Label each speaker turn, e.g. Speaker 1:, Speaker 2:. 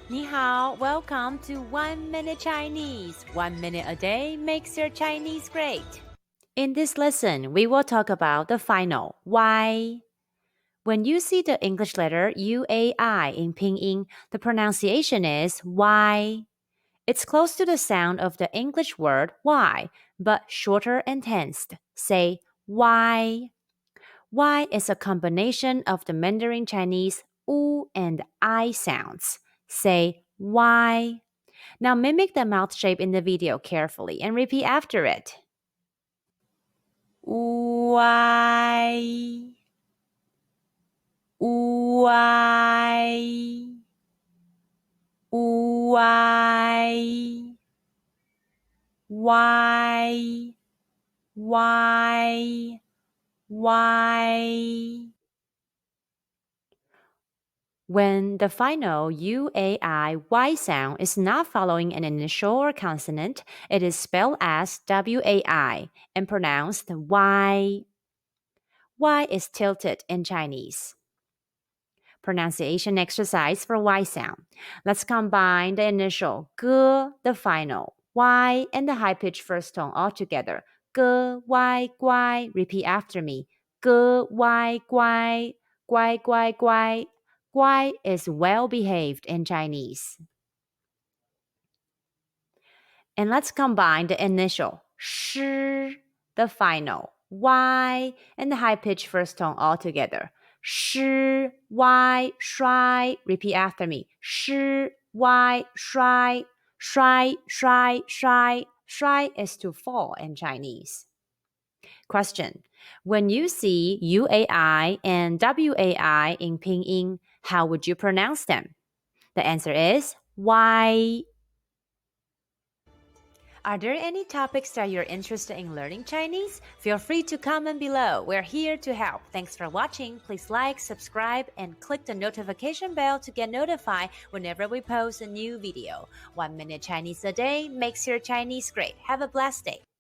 Speaker 1: 你好, welcome to 1 Minute Chinese. 1 minute a day makes your Chinese great. In this lesson, we will talk about the final WAI. When you see the English letter UAI in Pinyin, the pronunciation is Y. It's close to the sound of the English word why, but shorter and tensed. Say Y. Y is a combination of the Mandarin Chinese U and I sounds. Say Y. Now mimic the mouth shape in the video carefully and repeat after it. Y. Y. Y. Y. Y. Y. When the final UAI sound is not following an initial or consonant, it is spelled as WAI and pronounced Y. Y is tilted in Chinese. Pronunciation exercise for Y sound. Let's combine the initial G, the final Y, and the high-pitched first tone all together. G, Y, guai. Repeat after me. G, Y, guai. Guai, guai, guai. Guai is well-behaved in Chinese. And let's combine the initial sh, the final Y, and the high-pitched first tone all together. Sh, Y, shuai. Repeat after me. Sh, Y, shuai. Shuai, shuai, shuai. Shuai is to fall in Chinese. Question. When you see UAI and WAI in Pinyin, how would you pronounce them? The answer is Y. Are there any topics that you're interested in learning Chinese? Feel free to comment below. We're here to help. Thanks for watching. Please like, subscribe, and click the notification bell to get notified whenever we post a new video. 1 minute Chinese a day makes your Chinese great. Have a blessed day.